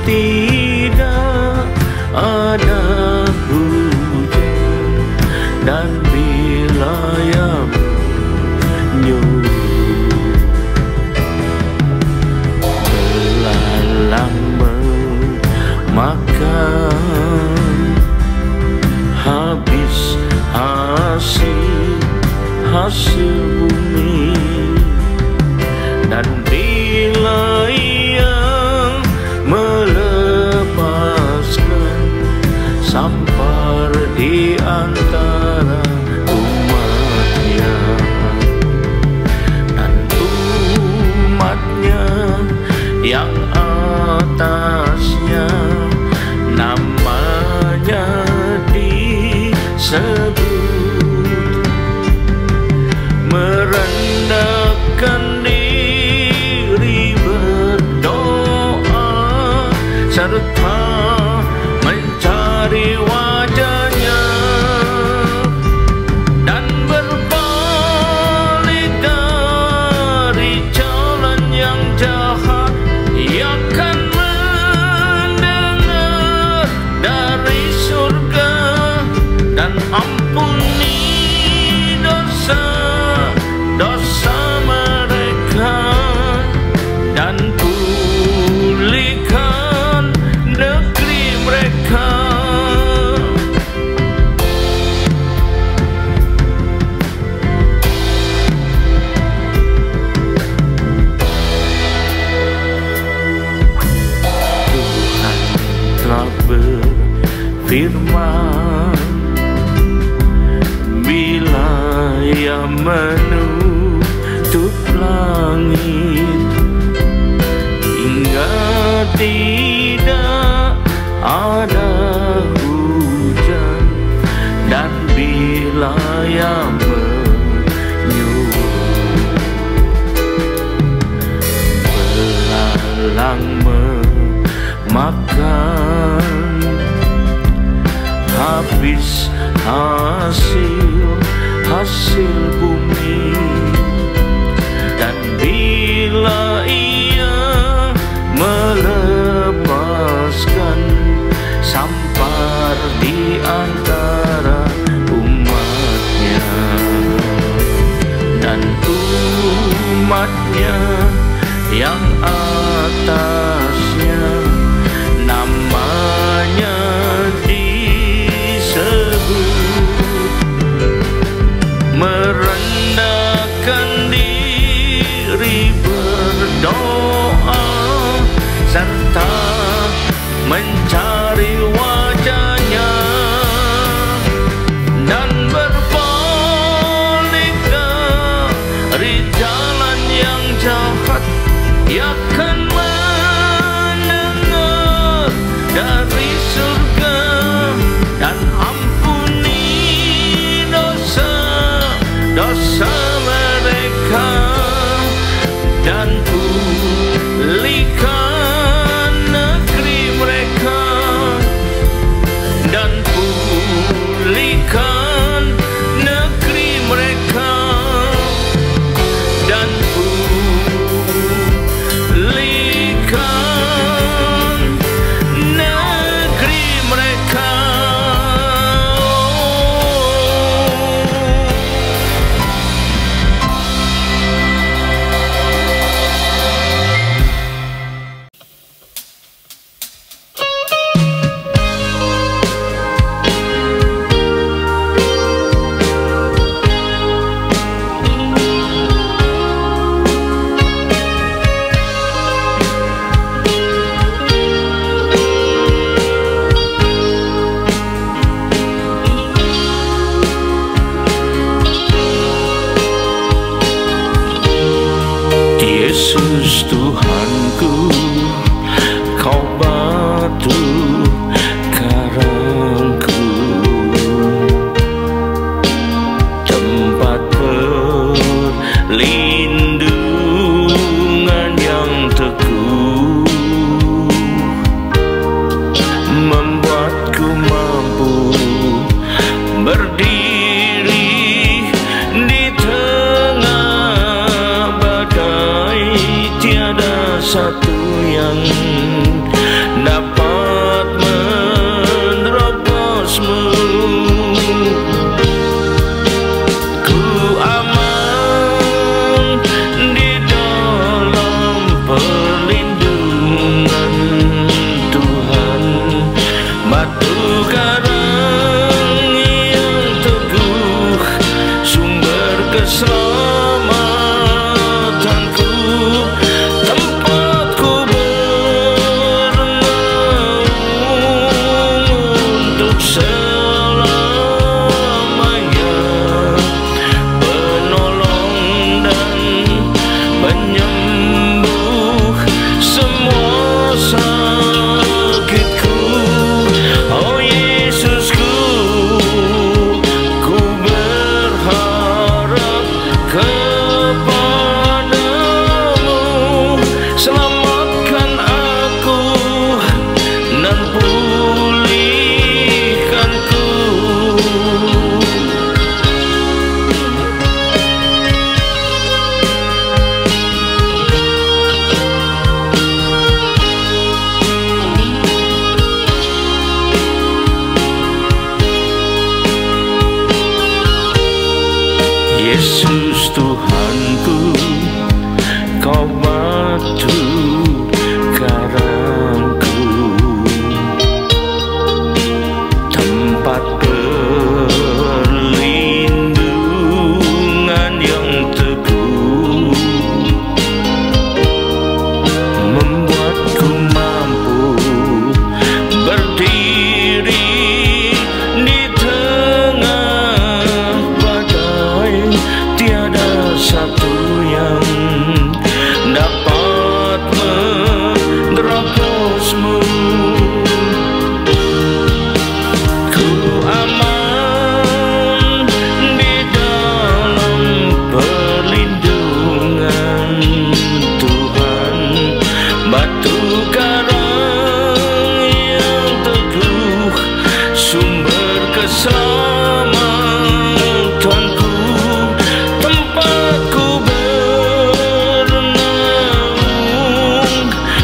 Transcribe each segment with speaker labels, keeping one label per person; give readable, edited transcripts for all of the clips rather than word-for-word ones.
Speaker 1: tidak ada hujan dan wilayah menyuruh belalang memakan habis hasil bumi, dan bila ia melepaskan sampar di antara umatnya, dan umatnya yang atasnya namanya disebut, merendahkan diri berdoa serta mencari wajahnya, dan berbalik dari jalan yang jahat. Ia akan mendengar dari surga dan ampuni dosa mereka, dan pulihkan negeri mereka. Tuhan telah berfirman, bila ia menutup langit hingga tidak ada hujan, dan bila ia menyuruh belalang memakan habis hasil bumi, dan bila ia melepaskan sampar di antara umatnya, dan umatnya yang atasnya namanya merendahkan diri berdoa atasmu. Ku aman di dalam perlindungan Tuhan, batu karang yang teguh, sumber keselamatanku, tempatku bernaung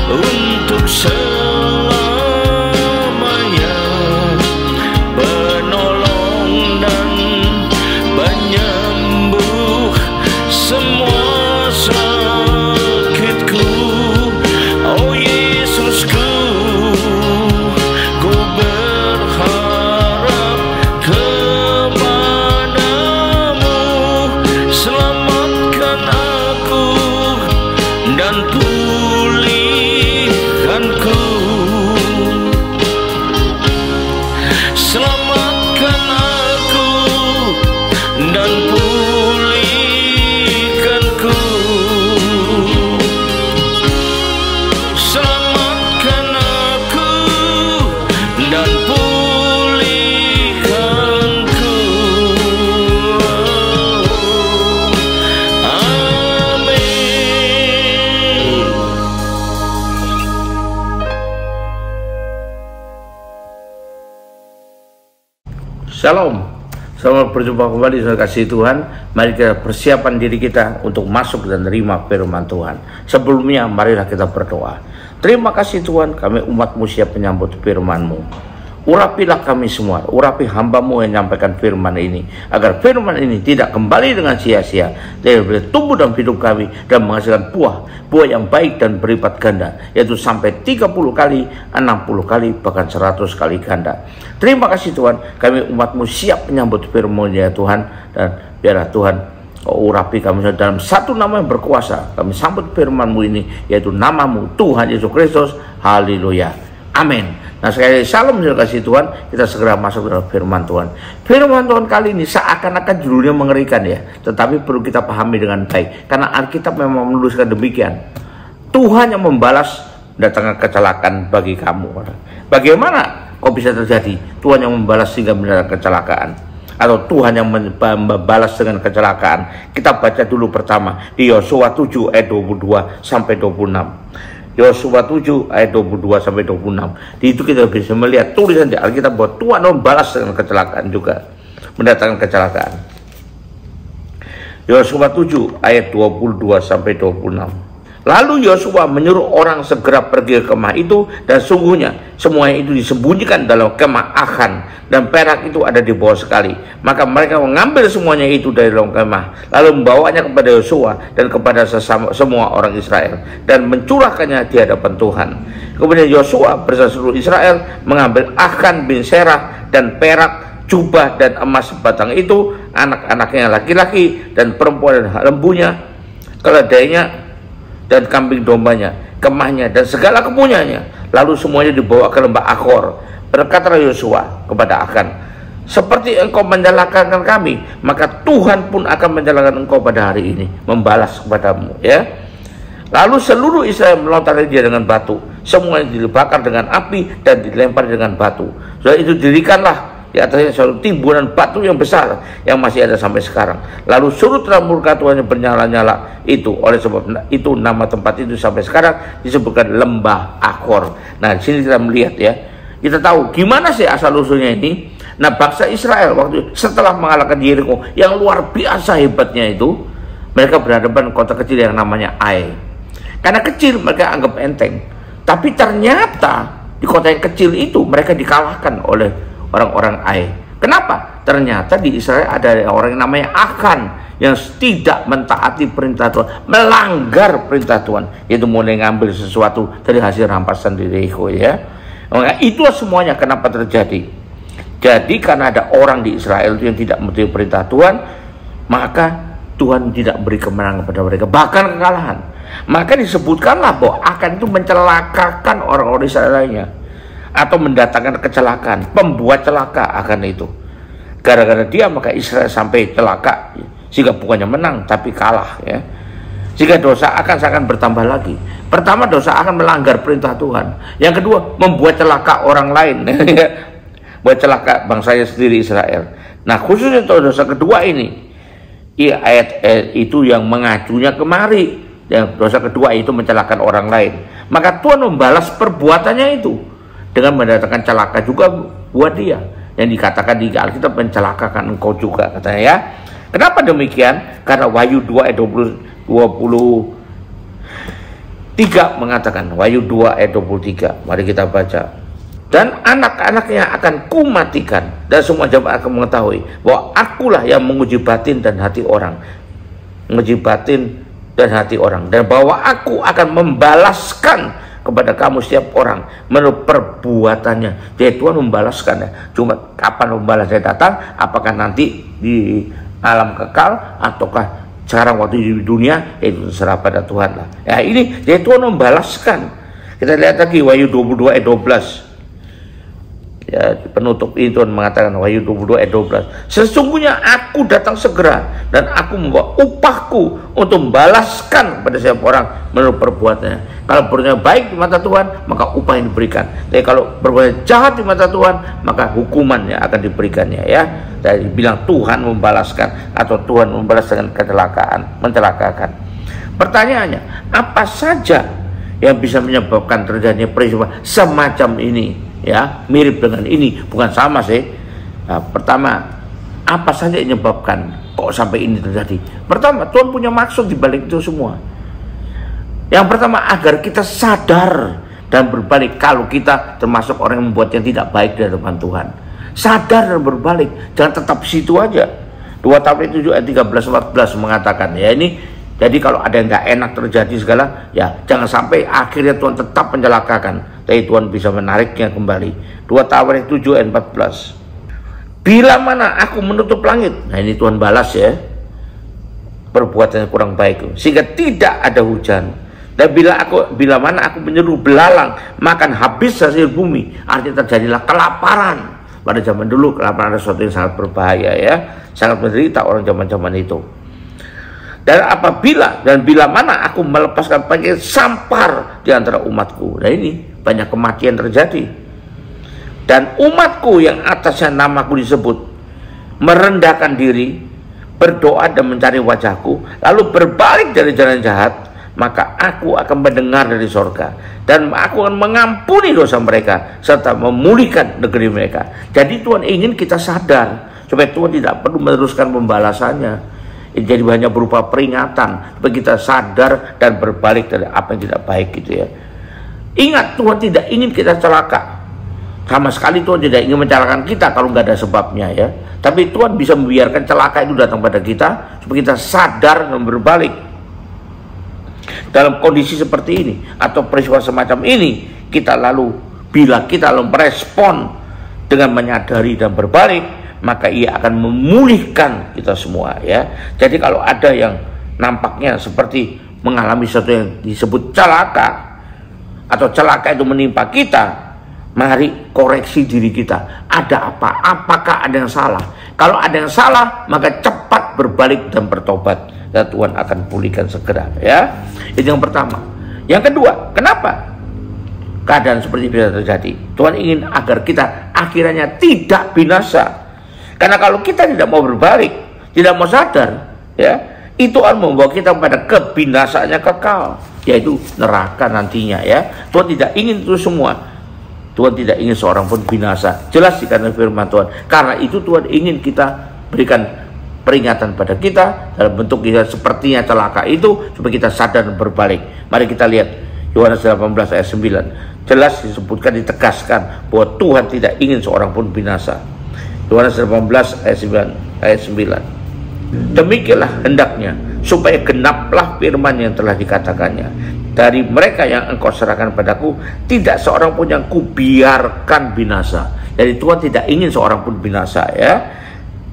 Speaker 1: untuk selamanya, penolong dan penyembuh semua sakitku. Oh Yesusku, ku berharap kepadamu, selamatkan aku dan pulihkanku. Selamatkan aku dan pulihkanku. Selamatkan aku dan pulihkanku. Amin.
Speaker 2: Shalom, selamat berjumpa kembali saudara kasih Tuhan. Mari kita persiapan diri kita untuk masuk dan menerima firman Tuhan. Sebelumnya marilah kita berdoa. Terima kasih Tuhan, kami umat-Mu siap menyambut firman-Mu. Urapilah kami semua, urapi hamba-Mu yang menyampaikan firman ini, agar firman ini tidak kembali dengan sia-sia, tapi boleh tumbuh dalam hidup kami dan menghasilkan buah yang baik dan berlipat ganda, yaitu sampai 30 kali, 60 kali, bahkan 100 kali ganda. Terima kasih Tuhan, kami umat-Mu siap menyambut firman ya Tuhan, dan biarlah Tuhan Kau urapi kami dalam satu nama yang berkuasa. Kami sambut firman-Mu ini, yaitu nama-Mu Tuhan Yesus Kristus. Haleluya, amin. Nah sekali lagi salam saudara kasih Tuhan, kita segera masuk dalam firman Tuhan. Firman Tuhan kali ini seakan-akan judulnya mengerikan ya, tetapi perlu kita pahami dengan baik, karena Alkitab memang menuliskan demikian. Tuhan yang membalas datangnya kecelakaan bagi kamu. Bagaimana kok bisa terjadi Tuhan yang membalas sehingga mendatangkan kecelakaan, atau Tuhan yang membalas dengan kecelakaan? Kita baca dulu pertama di Yosua 7 ayat 22 sampai 26. Yosua 7 ayat 22 sampai 26. Di itu kita bisa melihat tulisan di Alkitab bahwa Tuhan membalas dengan kecelakaan juga, mendatangkan kecelakaan. Yosua 7 ayat 22 sampai 26. Lalu Yosua menyuruh orang segera pergi ke kemah itu, dan sungguhnya semuanya itu disembunyikan dalam kemah Achan, dan perak itu ada di bawah sekali. Maka mereka mengambil semuanya itu dari dalam kemah, lalu membawanya kepada Yosua dan kepada semua orang Israel, dan mencurahkannya di hadapan Tuhan. Kemudian Yosua bersama seluruh Israel mengambil Achan bin Serah dan perak, jubah dan emas sebatang itu, anak-anaknya laki-laki dan perempuan dan lembunya, keledainya dan kambing dombanya, kemahnya dan segala kepunyanya. Lalu semuanya dibawa ke lembah Akor. Berkatalah Yosua kepada Achan, seperti engkau menyalahkan kami, maka Tuhan pun akan menyalahkan engkau pada hari ini, membalas kepadamu ya. Lalu seluruh Israel melontari dia dengan batu, semuanya dibakar dengan api dan dilempar dengan batu. Setelah itu dirikanlah di atasnya suatu timbunan batu yang besar yang masih ada sampai sekarang. Lalu surutlah murka Tuhan yang bernyala-nyala itu. Oleh sebab itu nama tempat itu sampai sekarang disebutkan lembah Akor. Nah di sini kita melihat ya, kita tahu gimana sih asal usulnya ini. Nah bangsa Israel waktu setelah mengalahkan Yeriko yang luar biasa hebatnya itu, mereka berhadapan kota kecil yang namanya Ai. Karena kecil mereka anggap enteng, tapi ternyata di kota yang kecil itu mereka dikalahkan oleh orang-orang Ai. Kenapa? Ternyata di Israel ada orang yang namanya Achan yang tidak mentaati perintah Tuhan, melanggar perintah Tuhan, yaitu mulai ngambil sesuatu dari hasil rampasan di Yeriko ya. Nah, itulah semuanya kenapa terjadi. Jadi karena ada orang di Israel yang tidak mentaati perintah Tuhan, maka Tuhan tidak beri kemenangan kepada mereka, bahkan kekalahan. Maka disebutkanlah bahwa Achan itu mencelakakan orang-orang Israel lainnya, atau mendatangkan kecelakaan, pembuat celaka akan itu. Gara-gara dia maka Israel sampai celaka, sehingga bukannya menang tapi kalah ya. Jika dosa akan bertambah lagi. Pertama, dosa akan melanggar perintah Tuhan. Yang kedua, membuat celaka orang lain. Buat celaka bangsanya sendiri, Israel. Nah, khususnya dosa kedua ini, iya, ayat itu yang mengacunya kemari. Yang dosa kedua itu mencelakakan orang lain. Maka Tuhan membalas perbuatannya itu dengan mendatangkan celaka juga buat dia. Yang dikatakan di Alkitab, mencelakakan engkau juga, katanya ya. Kenapa demikian? Karena Wahyu 2 ayat 23 mengatakan, Wahyu 2 ayat 23, mari kita baca. Dan anak-anaknya akan kumatikan, dan semua jemaat akan mengetahui bahwa akulah yang menguji batin dan hati orang. Menguji batin dan hati orang. Dan bahwa aku akan membalaskan kepada kamu setiap orang menurut perbuatannya. Jadi Tuhan membalaskan ya. Cuma kapan membalasnya datang? Apakah nanti di alam kekal ataukah sekarang waktu di dunia? Itu terserah pada Tuhan lah. Ya ini jadi Tuhan membalaskan. Kita lihat lagi Wahyu 22 ayat 12. Ya, penutup ini Tuhan mengatakan, Wahyu 22 ayat 12, sesungguhnya aku datang segera dan aku membawa upahku untuk membalaskan pada setiap orang menurut perbuatannya. Kalau berbuat baik di mata Tuhan, maka upah yang diberikan. Tapi kalau berbuat jahat di mata Tuhan, maka hukumannya akan diberikannya ya. Jadi bilang Tuhan membalaskan atau Tuhan membalas dengan kecelakaan, mencelakakan. Pertanyaannya, apa saja yang bisa menyebabkan terjadinya peristiwa semacam ini? Ya, mirip dengan ini, bukan sama sih. Nah, pertama, apa saja yang menyebabkan kok sampai ini terjadi? Pertama, Tuhan punya maksud di balik itu semua. Yang pertama, agar kita sadar dan berbalik kalau kita termasuk orang yang membuat yang tidak baik di hadapan Tuhan. Sadar dan berbalik, jangan tetap situ aja. 2 Taufik 7 ayat 13-14 mengatakan, ya ini, jadi kalau ada yang nggak enak terjadi segala, ya jangan sampai akhirnya Tuhan tetap mencelakakan. Tapi Tuhan bisa menariknya kembali. 2 Taufik 7 ayat 14. Bila mana aku menutup langit, nah ini Tuhan balas ya, perbuatan yang kurang baik, sehingga tidak ada hujan. Dan bila mana aku menyuruh belalang makan habis hasil bumi, artinya terjadilah kelaparan. Pada zaman dulu kelaparan adalah sesuatu yang sangat berbahaya ya, sangat menderita orang zaman-zaman itu. Dan bila mana aku melepaskan penyakit sampar di antara umatku. Nah ini banyak kematian terjadi. Dan umatku yang atasnya namaku disebut merendahkan diri, berdoa dan mencari wajahku, lalu berbalik dari jalan jahat, maka aku akan mendengar dari sorga dan aku akan mengampuni dosa mereka serta memulihkan negeri mereka. Jadi Tuhan ingin kita sadar supaya Tuhan tidak perlu meneruskan pembalasannya. Jadi hanya berupa peringatan supaya kita sadar dan berbalik dari apa yang tidak baik gitu ya. Ingat, Tuhan tidak ingin kita celaka. Sama sekali Tuhan tidak ingin mencelakakan kita kalau nggak ada sebabnya ya. Tapi Tuhan bisa membiarkan celaka itu datang pada kita supaya kita sadar dan berbalik. Dalam kondisi seperti ini atau peristiwa semacam ini, bila kita merespon dengan menyadari dan berbalik, maka ia akan memulihkan kita semua ya. Jadi kalau ada yang nampaknya seperti mengalami sesuatu yang disebut celaka atau celaka itu menimpa kita, mari koreksi diri kita. Ada apa? Apakah ada yang salah? Kalau ada yang salah, maka cepat berbalik dan bertobat, dan Tuhan akan pulihkan segera ya. Itu yang pertama. Yang kedua, kenapa keadaan seperti ini bisa terjadi? Tuhan ingin agar kita akhirnya tidak binasa. Karena kalau kita tidak mau berbalik, tidak mau sadar, ya, itu akan membawa kita pada kebinasaannya kekal, yaitu neraka nantinya, ya. Tuhan tidak ingin itu semua. Tuhan tidak ingin seorang pun binasa. Jelas dikatakan firman Tuhan. Karena itu Tuhan ingin kita berikan peringatan pada kita dalam bentuk kita sepertinya celaka itu supaya kita sadar dan berbalik. Mari kita lihat Yohanes 18 ayat 9. Jelas disebutkan, ditegaskan bahwa Tuhan tidak ingin seorang pun binasa. Yohanes 18 ayat 9. Demikianlah hendaknya supaya genaplah firman yang telah dikatakannya. Dari mereka yang engkau serahkan padaku, tidak seorang pun yang kubiarkan binasa. Jadi Tuhan tidak ingin seorang pun binasa ya.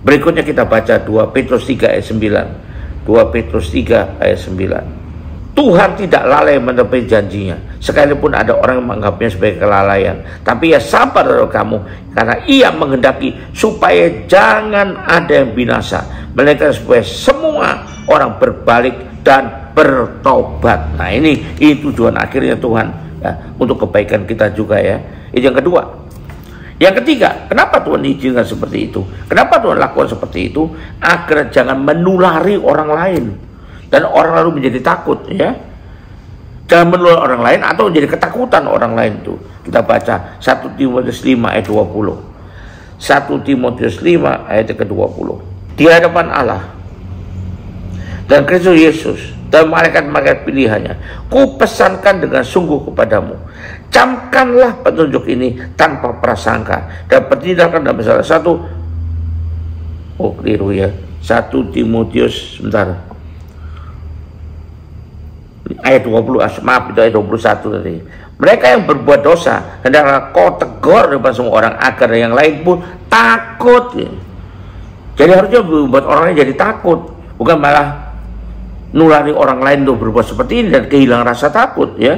Speaker 2: Berikutnya kita baca 2 Petrus 3 ayat 9. 2 Petrus 3 ayat 9. Tuhan tidak lalai menepi janjinya, sekalipun ada orang yang menganggapnya sebagai kelalaian. Tapi ia sabar dari kamu, karena ia menghendaki supaya jangan ada yang binasa, melainkan supaya semua orang berbalik dan bertobat. Nah, ini tujuan akhirnya Tuhan ya, untuk kebaikan kita juga ya. Itu yang kedua. Yang ketiga, kenapa Tuhan izinkan seperti itu? Kenapa Tuhan lakukan seperti itu? Agar jangan menulari orang lain dan orang lalu menjadi takut ya. Jangan menulari orang lain atau menjadi ketakutan orang lain itu. Kita baca 1 Timotius 5 ayat 20. 1 Timotius 5 ayat ke-20. Di hadapan Allah dan Kristus Yesus dan malaikat-malaikat pilihannya, ku pesankan dengan sungguh kepadamu, camkanlah petunjuk ini tanpa prasangka dan pertindakan dalam salah satu. Keliru ya. 1 Timotius sebentar. Ayat 20, maaf itu ayat 21 tadi. Mereka yang berbuat dosa hendaklah kau tegur depan semua orang agar yang lain pun takut. Ya. Jadi harusnya membuat orang lain jadi takut, bukan malah nulari orang lain untuk berbuat seperti ini dan kehilangan rasa takut ya.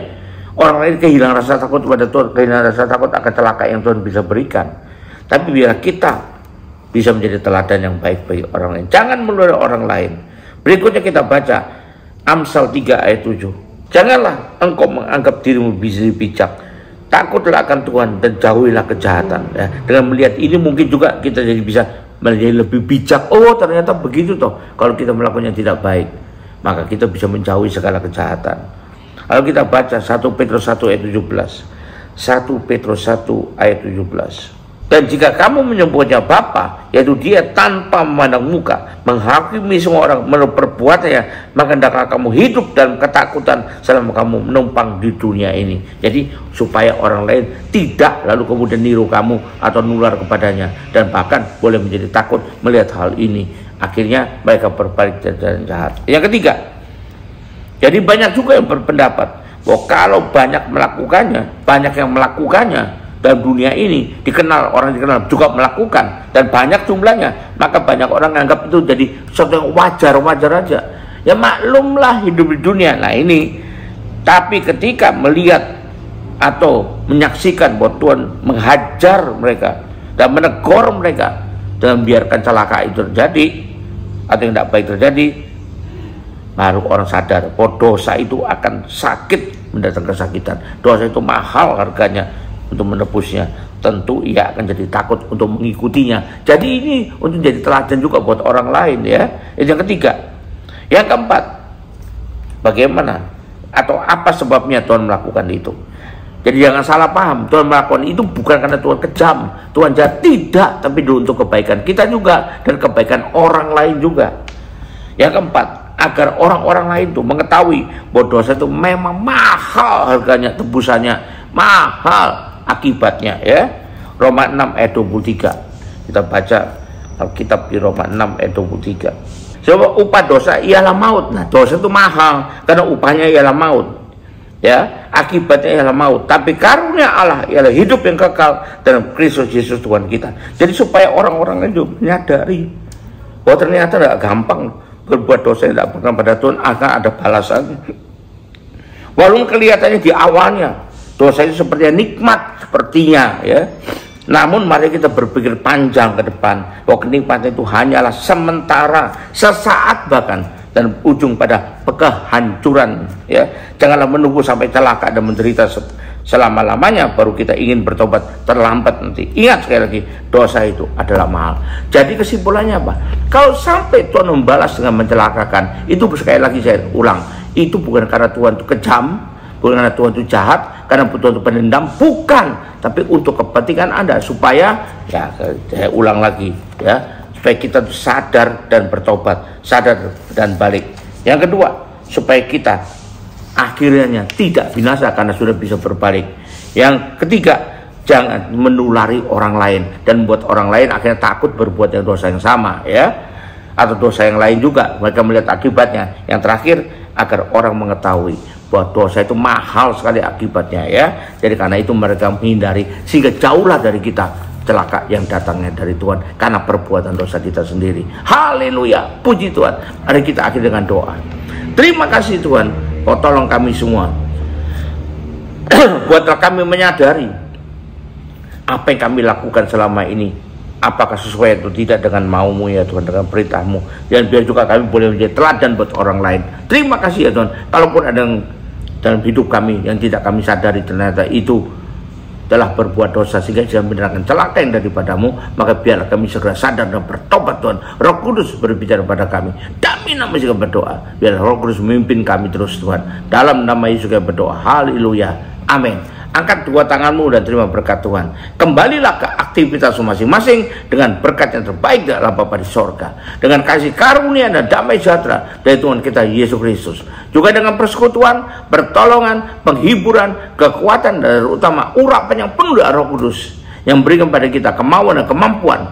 Speaker 2: Orang lain kehilangan rasa takut kepada Tuhan, kehilangan rasa takut akan celaka yang Tuhan bisa berikan. Tapi biar kita bisa menjadi teladan yang baik bagi orang lain. Jangan menulari orang lain. Berikutnya kita baca Amsal 3 ayat 7. Janganlah engkau menganggap dirimu bisa bijak. Takutlah akan Tuhan dan jauhilah kejahatan. Ya. Dengan melihat ini mungkin juga kita jadi bisa menjadi lebih bijak. Oh, ternyata begitu toh. Kalau kita melakukan yang tidak baik, maka kita bisa menjauhi segala kejahatan. Lalu kita baca 1 Petrus 1 ayat 17. 1 Petrus 1 ayat 17. Dan jika kamu menyebutnya Bapa, yaitu Dia tanpa memandang muka, menghakimi semua orang menurut perbuatannya, maka hendaklah kamu hidup dalam ketakutan selama kamu menumpang di dunia ini. Jadi supaya orang lain tidak lalu kemudian niru kamu atau nular kepadanya, dan bahkan boleh menjadi takut melihat hal ini. Akhirnya mereka berbalik dari jalan jahat. Yang ketiga, jadi banyak juga yang berpendapat bahwa kalau banyak yang melakukannya dalam dunia ini, orang dikenal juga melakukan dan banyak jumlahnya, maka banyak orang menganggap itu jadi sesuatu yang wajar aja. Ya maklumlah hidup di dunia. Nah ini, tapi ketika melihat atau menyaksikan bahwa Tuhan menghajar mereka dan menegur mereka dan membiarkan celaka itu terjadi atau yang tidak baik terjadi, baru orang sadar bahwa dosa itu akan sakit, mendatangkan kesakitan. Dosa itu mahal harganya. Untuk menebusnya, tentu ia akan jadi takut untuk mengikutinya. Jadi ini untuk jadi teladan juga buat orang lain ya. Yang ketiga. Yang keempat, bagaimana atau apa sebabnya Tuhan melakukan itu? Jadi jangan salah paham, Tuhan melakukan itu bukan karena Tuhan kejam, Tuhan jahat, tidak, tapi untuk kebaikan kita juga dan kebaikan orang lain juga. Yang keempat, agar orang-orang lain itu mengetahui bahwa dosa itu memang mahal harganya, tebusannya mahal akibatnya ya. Roma 6 ayat 23. Kita baca Alkitab di Roma 6 ayat 23. Sebab upah dosa ialah maut. Nah, dosa itu mahal karena upahnya ialah maut. Ya, akibatnya ialah maut. Tapi karunia Allah ialah hidup yang kekal dalam Kristus Yesus Tuhan kita. Jadi supaya orang-orang itu menyadari bahwa ternyata tidak gampang berbuat dosa yang tidak pernah pada Tuhan, akan ada balasannya. Walaupun kelihatannya di awalnya dosa itu sepertinya nikmat sepertinya ya. Namun mari kita berpikir panjang ke depan bahwa kenikmatan itu hanyalah sementara, sesaat bahkan, dan ujung pada kehancuran ya. Janganlah menunggu sampai celaka dan menderita selama-lamanya baru kita ingin bertobat, terlambat nanti. Ingat sekali lagi, dosa itu adalah mahal. Jadi kesimpulannya apa? Kalau sampai Tuhan membalas dengan mencelakakan, itu sekali lagi saya ulang, itu bukan karena Tuhan itu kejam, bukan karena Tuhan itu jahat, karena Tuhan itu pendendam, bukan, tapi untuk kepentingan Anda, supaya ya saya ulang lagi ya, supaya kita sadar dan bertobat, sadar dan balik. Yang kedua, supaya kita akhirnya tidak binasa karena sudah bisa berbalik. Yang ketiga, jangan menulari orang lain dan membuat orang lain akhirnya takut berbuat yang dosa yang sama ya, atau dosa yang lain juga, mereka melihat akibatnya. Yang terakhir, agar orang mengetahui bahwa dosa itu mahal sekali akibatnya ya. Jadi karena itu mereka menghindari, sehingga jauhlah dari kita celaka yang datangnya dari Tuhan karena perbuatan dosa kita sendiri. Haleluya, puji Tuhan. Mari kita akhiri dengan doa. Terima kasih Tuhan, kau tolong kami semua. Buatlah kami menyadari apa yang kami lakukan selama ini apakah sesuai atau tidak dengan maumu ya Tuhan, dengan perintahmu, dan biar juga kami boleh menjadi teladan buat orang lain. Terima kasih ya Tuhan. Kalaupun ada yang dalam hidup kami yang tidak kami sadari ternyata itu telah berbuat dosa sehingga bisa mendatangkan celaka yang daripadamu, maka biarlah kami segera sadar dan bertobat Tuhan. Roh Kudus berbicara pada kami. Demi nama Yesus kami berdoa. Biarlah Roh Kudus memimpin kami terus Tuhan. Dalam nama Yesus kami berdoa. Haleluya. Amin. Angkat dua tanganmu dan terima berkat Tuhan. Kembalilah ke aktivitas masing-masing dengan berkat yang terbaik dari Allah Bapa di sorga, dengan kasih karunia dan damai sejahtera dari Tuhan kita Yesus Kristus, juga dengan persekutuan, pertolongan, penghiburan, kekuatan dan utama urapan yang penuh dari Roh Kudus yang berikan pada kita kemauan dan kemampuan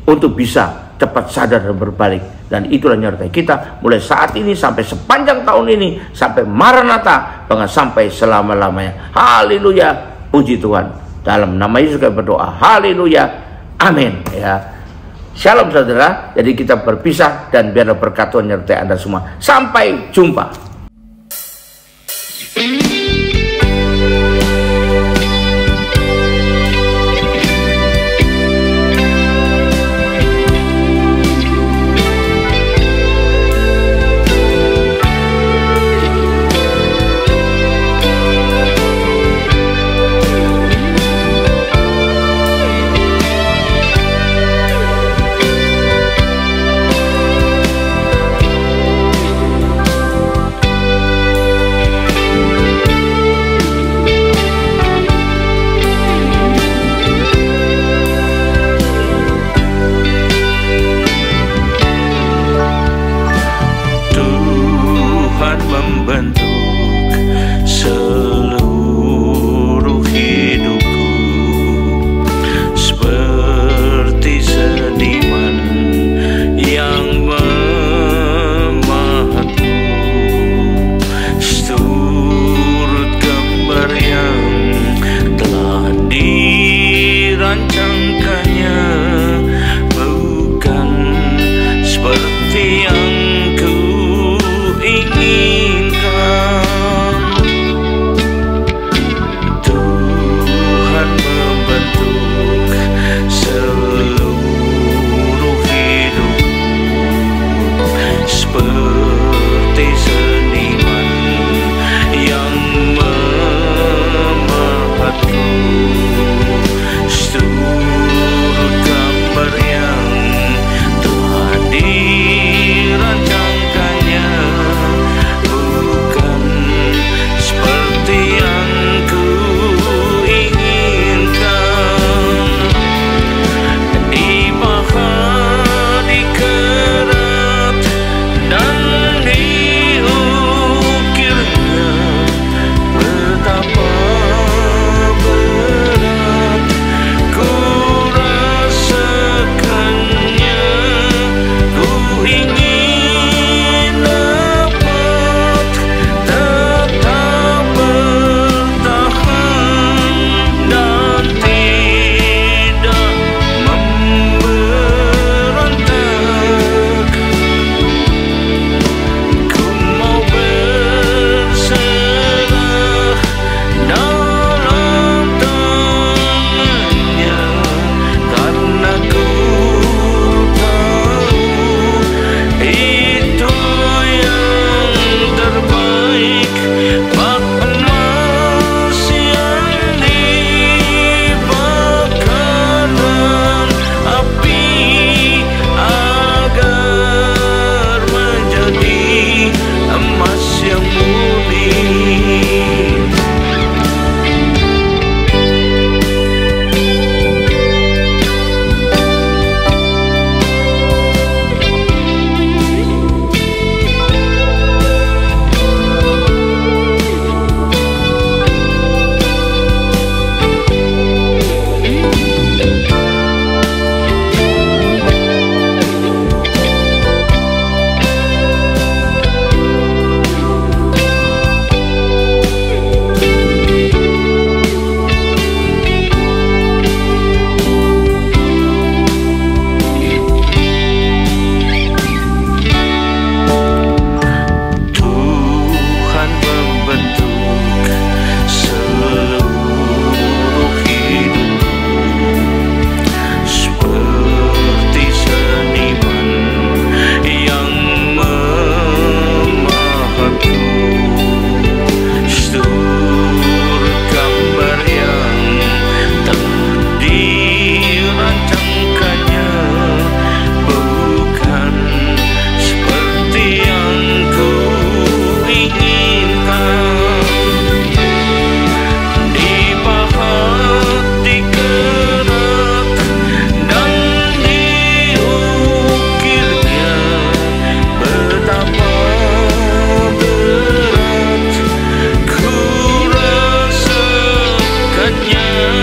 Speaker 2: untuk bisa cepat sadar dan berbalik. Dan itulah nyertai kita mulai saat ini sampai sepanjang tahun ini, sampai Maranatha, bahkan sampai selama-lamanya. Haleluya, puji Tuhan. Dalam nama Yesus kami berdoa. Haleluya, amin ya. Shalom saudara. Jadi kita berpisah dan biarlah berkat Tuhan nyertai Anda semua. Sampai jumpa.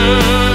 Speaker 1: Tuhan.